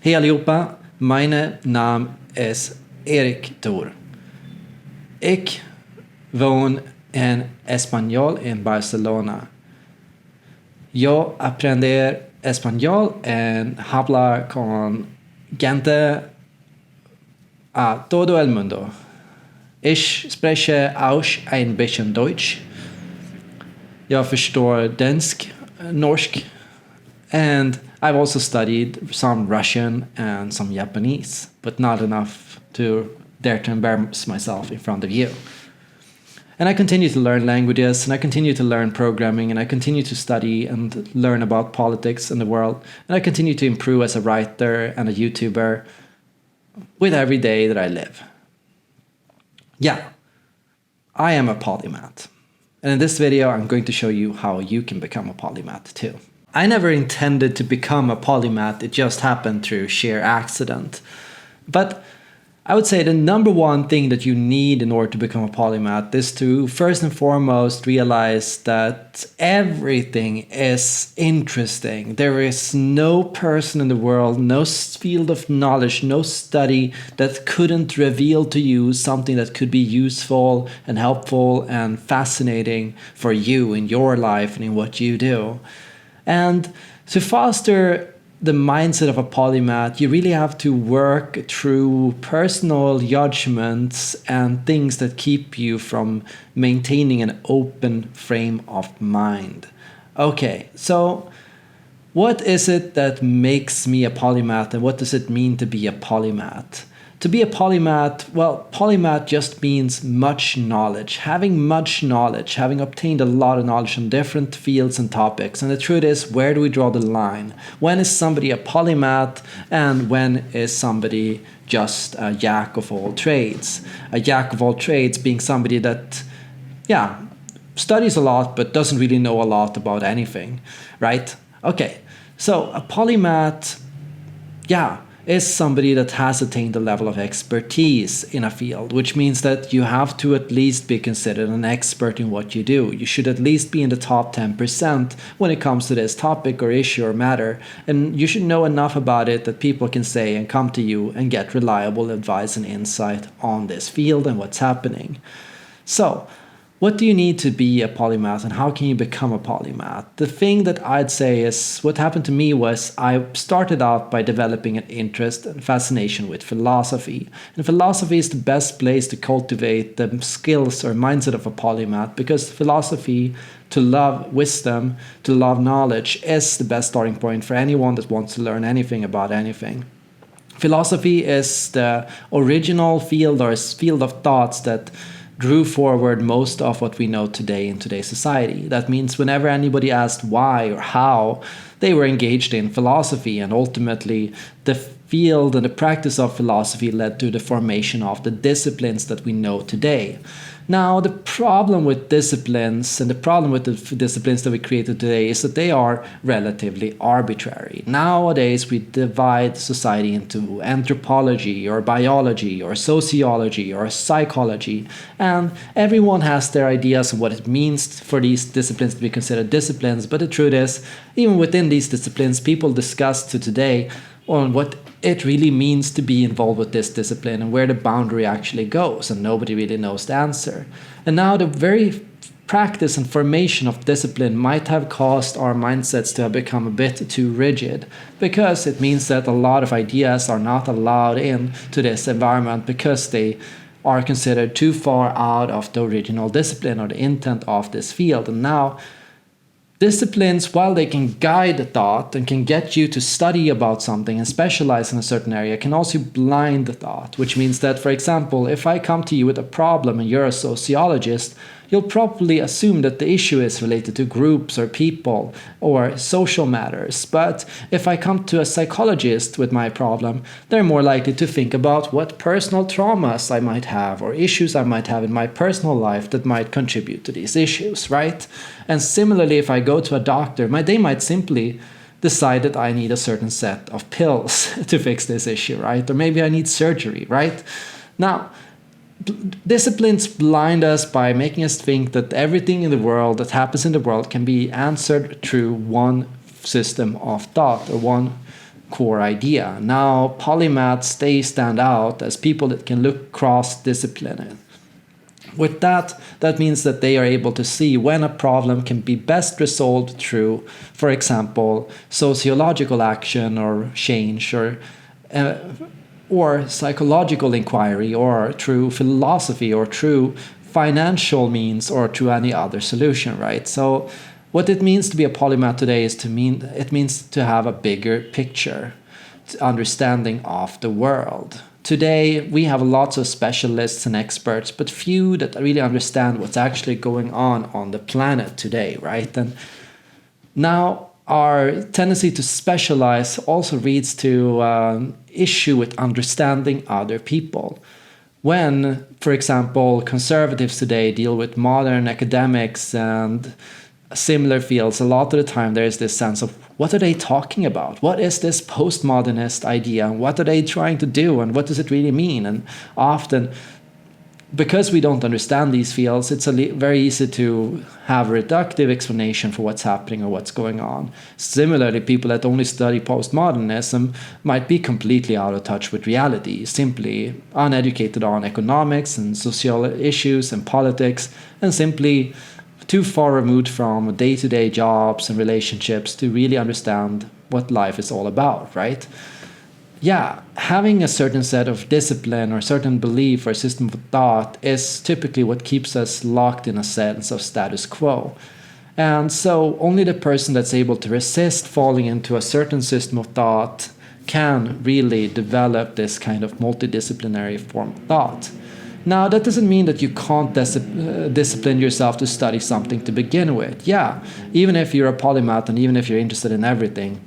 Hej allihopa, mijn naam is Erik Thor. Ik woon in Español in Barcelona. Yo aprender español en hablar con gente a todo el mundo. Ich spreche auch ein bisschen Deutsch. Jag förstår dansk, norsk, and I've also studied some Russian and some Japanese, but not enough to dare to embarrass myself in front of you. And I continue to learn languages, and I continue to learn programming, and I continue to study and learn about politics and the world, and I continue to improve as a writer and a YouTuber with every day that I live. Yeah, I am a polymath. And in this video, I'm going to show you how you can become a polymath too. I never intended to become a polymath, it just happened through sheer accident. But I would say the number one thing that you need in order to become a polymath is to first and foremost realize that everything is interesting. There is no person in the world, no field of knowledge, no study that couldn't reveal to you something that could be useful and helpful and fascinating for you in your life and in what you do. And to foster the mindset of a polymath, you really have to work through personal judgments and things that keep you from maintaining an open frame of mind. Okay, so what is it that makes me a polymath, and what does it mean to be a polymath? To be a polymath, well, polymath just means much knowledge. Having much knowledge, having obtained a lot of knowledge on different fields and topics. And the truth is, where do we draw the line? When is somebody a polymath, and when is somebody just a jack of all trades? A jack of all trades being somebody that, studies a lot but doesn't really know a lot about anything, right? Okay, so a polymath, is somebody that has attained a level of expertise in a field, which means that you have to at least be considered an expert in what you do. You should at least be in the top 10% when it comes to this topic or issue or matter, and you should know enough about it that people can say and come to you and get reliable advice and insight on this field and what's happening. So, what do you need to be a polymath, and how can you become a polymath? The thing that I'd say is, what happened to me was I started out by developing an interest and fascination with philosophy. And philosophy is the best place to cultivate the skills or mindset of a polymath, because philosophy, to love wisdom, to love knowledge, is the best starting point for anyone that wants to learn anything about anything. Philosophy is the original field or field of thoughts that drew forward most of what we know today in today's society. That means whenever anybody asked why or how, they were engaged in philosophy, and ultimately the field and the practice of philosophy led to the formation of the disciplines that we know today. Now, the problem with disciplines, and the problem with the disciplines that we created today, is that they are relatively arbitrary. Nowadays, we divide society into anthropology or biology or sociology or psychology, and everyone has their ideas of what it means for these disciplines to be considered disciplines. But the truth is, even within these disciplines, people discuss to today on what it really means to be involved with this discipline and where the boundary actually goes, and nobody really knows the answer. And now the very practice and formation of discipline might have caused our mindsets to have become a bit too rigid, because it means that a lot of ideas are not allowed into this environment because they are considered too far out of the original discipline or the intent of this field. And now disciplines, while they can guide the thought and can get you to study about something and specialize in a certain area, can also blind the thought, which means that, for example, if I come to you with a problem and you're a sociologist, you'll probably assume that the issue is related to groups or people or social matters. But if I come to a psychologist with my problem, they're more likely to think about what personal traumas I might have or issues I might have in my personal life that might contribute to these issues, right? And similarly, if I go to a doctor, they might simply decide that I need a certain set of pills to fix this issue, right? Or maybe I need surgery, right? Now, disciplines blind us by making us think that everything in the world that happens in the world can be answered through one system of thought or one core idea. Now, polymaths, they stand out as people that can look cross-disciplinary. With that means that they are able to see when a problem can be best resolved through, for example, sociological action or change, or psychological inquiry, or through philosophy, or through financial means, or through any other solution, right? So what it means to be a polymath today it means to have a bigger picture, understanding of the world. Today, we have lots of specialists and experts, but few that really understand what's actually going on the planet today, right? And now, our tendency to specialize also leads to issue with understanding other people. When, for example, conservatives today deal with modern academics and similar fields, a lot of the time there is this sense of, what are they talking about? What is this postmodernist idea? What are they trying to do? And what does it really mean? And often, because we don't understand these fields, it's very easy to have a reductive explanation for what's happening or what's going on. Similarly, people that only study postmodernism might be completely out of touch with reality, simply uneducated on economics and social issues and politics, and simply too far removed from day-to-day jobs and relationships to really understand what life is all about, right? Yeah, having a certain set of discipline or certain belief or system of thought is typically what keeps us locked in a sense of status quo. And so only the person that's able to resist falling into a certain system of thought can really develop this kind of multidisciplinary form of thought. Now, that doesn't mean that you can't discipline yourself to study something to begin with. Yeah, even if you're a polymath and even if you're interested in everything,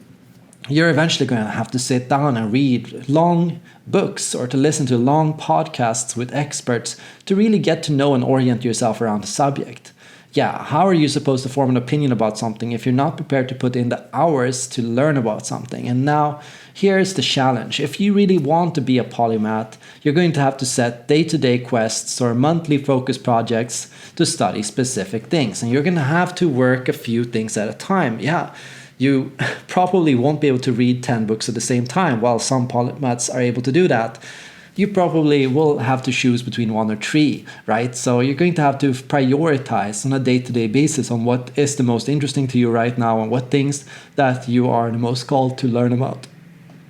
you're eventually going to have to sit down and read long books or to listen to long podcasts with experts to really get to know and orient yourself around the subject. Yeah, how are you supposed to form an opinion about something if you're not prepared to put in the hours to learn about something? And now, here's the challenge. If you really want to be a polymath, you're going to have to set day-to-day quests or monthly focus projects to study specific things. And you're going to have to work a few things at a time. Yeah, you probably won't be able to read 10 books at the same time, while some polymaths are able to do that. You probably will have to choose between 1 or 3, right? So you're going to have to prioritize on a day-to-day basis on what is the most interesting to you right now and what things that you are the most called to learn about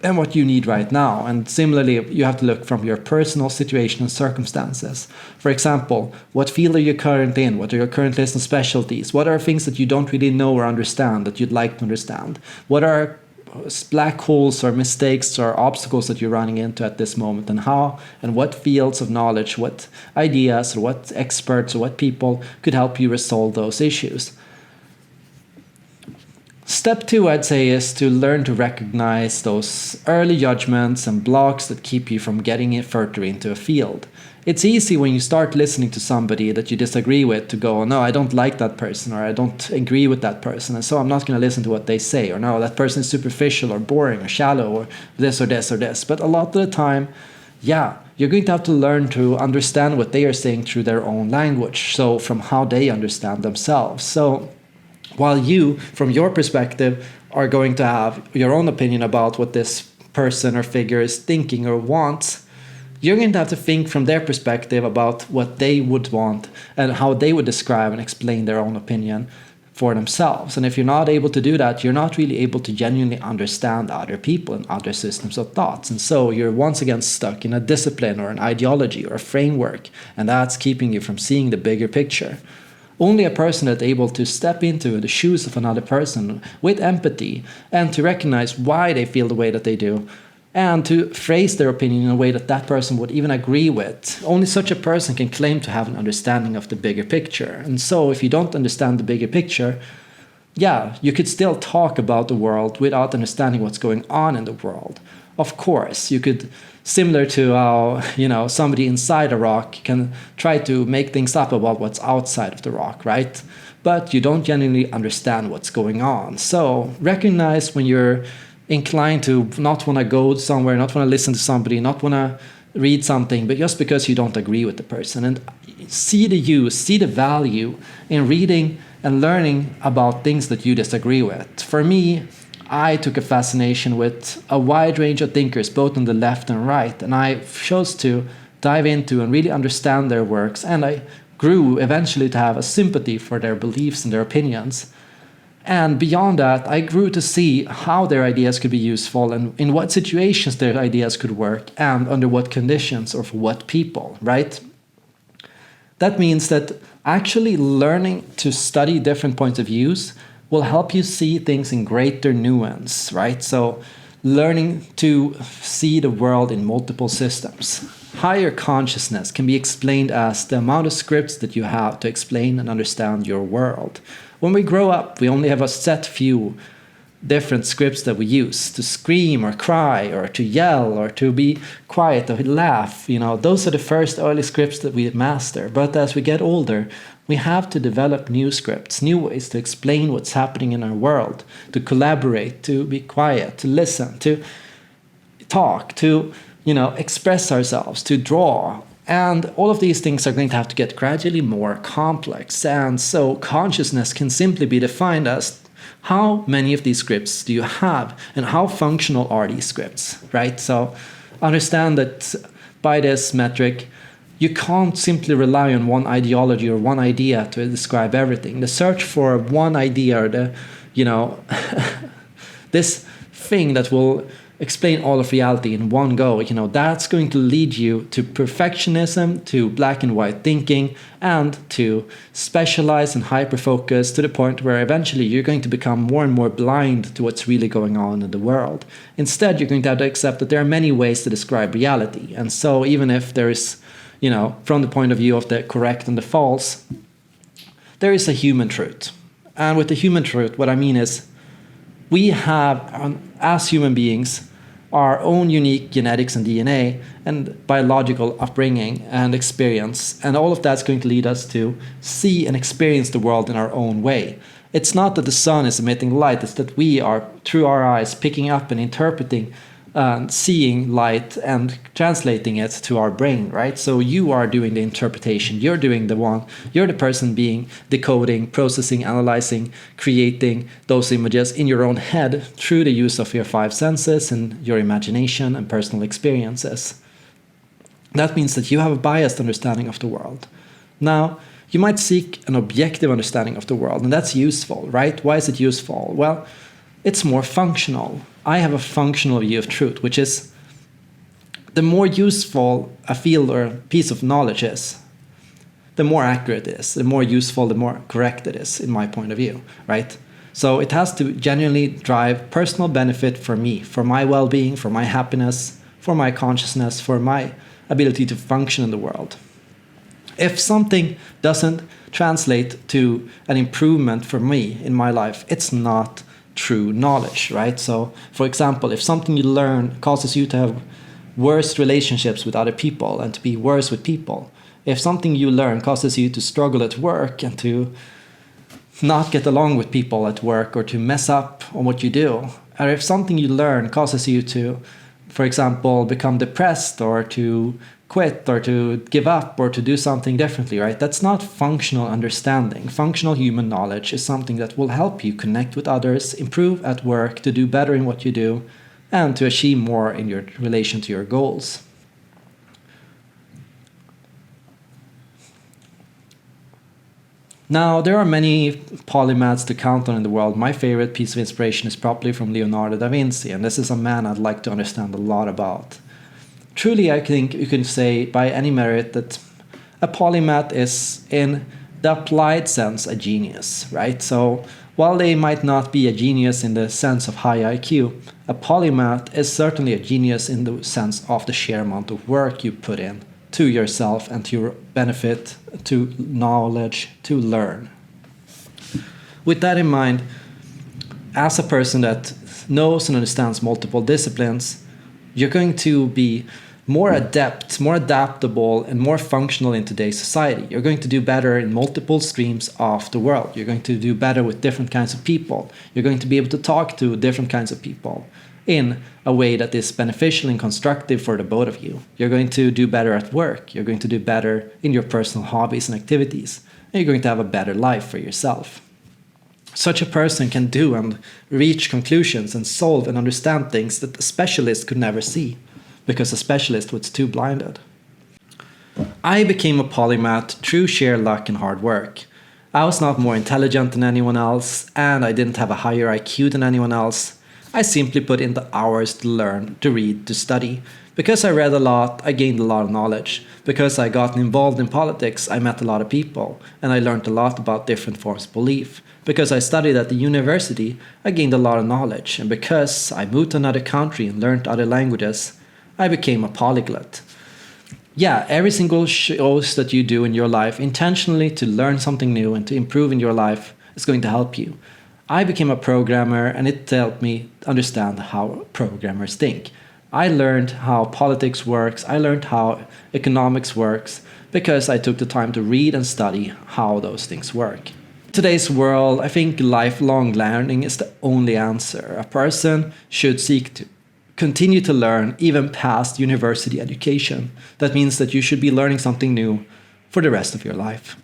and what you need right now. And similarly, you have to look from your personal situation and circumstances. For example, what field are you currently in? What are your current list of specialties? What are things that you don't really know or understand that you'd like to understand? What are black holes or mistakes or obstacles that you're running into at this moment, and how and what fields of knowledge, what ideas or what experts or what people could help you resolve those issues. Step 2, I'd say, is to learn to recognize those early judgments and blocks that keep you from getting it further into a field. It's easy when you start listening to somebody that you disagree with to go, no, I don't like that person, or I don't agree with that person, and so I'm not going to listen to what they say, or no, that person is superficial or boring or shallow or this or this or this. But a lot of the time, yeah, you're going to have to learn to understand what they are saying through their own language, so from how they understand themselves. So while you, from your perspective, are going to have your own opinion about what this person or figure is thinking or wants, you're going to have to think from their perspective about what they would want and how they would describe and explain their own opinion for themselves. And if you're not able to do that, you're not really able to genuinely understand other people and other systems of thoughts. And so you're once again stuck in a discipline or an ideology or a framework, and that's keeping you from seeing the bigger picture. Only a person that's able to step into the shoes of another person with empathy and to recognize why they feel the way that they do, and to phrase their opinion in a way that that person would even agree with. Only such a person can claim to have an understanding of the bigger picture. And so if you don't understand the bigger picture, yeah, you could still talk about the world without understanding what's going on in the world. Of course, you could, similar to how, somebody inside a rock can try to make things up about what's outside of the rock, right? But you don't genuinely understand what's going on. So recognize when you're inclined to not want to go somewhere, not want to listen to somebody, not want to read something, but just because you don't agree with the person. And see the value in reading and learning about things that you disagree with. For me, I took a fascination with a wide range of thinkers, both on the left and right, and I chose to dive into and really understand their works, and I grew eventually to have a sympathy for their beliefs and their opinions. And beyond that, I grew to see how their ideas could be useful and in what situations their ideas could work and under what conditions or for what people, right? That means that actually learning to study different points of views will help you see things in greater nuance, right? So learning to see the world in multiple systems. Higher consciousness can be explained as the amount of scripts that you have to explain and understand your world. When we grow up, we only have a set few different scripts that we use to scream or cry or to yell or to be quiet or laugh. Those are the first early scripts that we master. But as we get older, we have to develop new scripts, new ways to explain what's happening in our world, to collaborate, to be quiet, to listen, to talk, to express ourselves, to draw. And all of these things are going to have to get gradually more complex. And so consciousness can simply be defined as how many of these scripts do you have and how functional are these scripts, right? So understand that by this metric, you can't simply rely on one ideology or one idea to describe everything. The search for one idea or this thing that will explain all of reality in one go, that's going to lead you to perfectionism, to black and white thinking, and to specialize and hyper-focus to the point where eventually you're going to become more and more blind to what's really going on in the world. Instead, you're going to have to accept that there are many ways to describe reality. And so even if there is, from the point of view of the correct and the false, there is a human truth. And with the human truth, what I mean is we have, as human beings, our own unique genetics and DNA and biological upbringing and experience. And all of that's going to lead us to see and experience the world in our own way. It's not that the sun is emitting light, it's that we are, through our eyes, picking up and interpreting seeing light and translating it to our brain, right? So you are doing the interpretation. You're the person being decoding, processing, analyzing, creating those images in your own head through the use of your 5 senses and your imagination and personal experiences. That means that you have a biased understanding of the world. Now, you might seek an objective understanding of the world, and that's useful, right? Why is it useful? Well, it's more functional. I have a functional view of truth, which is the more useful a field or a piece of knowledge is, the more accurate it is, the more useful, the more correct it is, in my point of view, right? So it has to genuinely drive personal benefit for me, for my well-being, for my happiness, for my consciousness, for my ability to function in the world. If something doesn't translate to an improvement for me in my life, it's not true knowledge, right? So, for example, if something you learn causes you to have worse relationships with other people and to be worse with people, if something you learn causes you to struggle at work and to not get along with people at work or to mess up on what you do, or if something you learn causes you to, for example, become depressed or to quit or to give up or to do something differently, right? That's not functional understanding. Functional human knowledge is something that will help you connect with others, improve at work, to do better in what you do, and to achieve more in your relation to your goals. Now, there are many polymaths to count on in the world. My favorite piece of inspiration is probably from Leonardo da Vinci, and this is a man I'd like to understand a lot about. Truly, I think you can say by any merit that a polymath is, in the applied sense, a genius, right? So while they might not be a genius in the sense of high IQ, a polymath is certainly a genius in the sense of the sheer amount of work you put in to yourself and to your benefit, to knowledge, to learn. With that in mind, as a person that knows and understands multiple disciplines, you're going to be more adept, more adaptable, and more functional in today's society. You're going to do better in multiple streams of the world. You're going to do better with different kinds of people. You're going to be able to talk to different kinds of people in a way that is beneficial and constructive for the both of you. You're going to do better at work. You're going to do better in your personal hobbies and activities. And you're going to have a better life for yourself. Such a person can do and reach conclusions and solve and understand things that a specialist could never see, because a specialist was too blinded. I became a polymath through sheer luck and hard work. I was not more intelligent than anyone else, and I didn't have a higher IQ than anyone else. I simply put in the hours to learn, to read, to study. Because I read a lot, I gained a lot of knowledge. Because I got involved in politics, I met a lot of people, and I learned a lot about different forms of belief. Because I studied at the university, I gained a lot of knowledge, and because I moved to another country and learned other languages, I became a polyglot. Yeah, every single shows that you do in your life intentionally to learn something new and to improve in your life is going to help you. I became a programmer and it helped me understand how programmers think. I learned how politics works, I learned how economics works because I took the time to read and study how those things work. In today's world, I think lifelong learning is the only answer. A person should seek to continue to learn even past university education. That means that you should be learning something new for the rest of your life.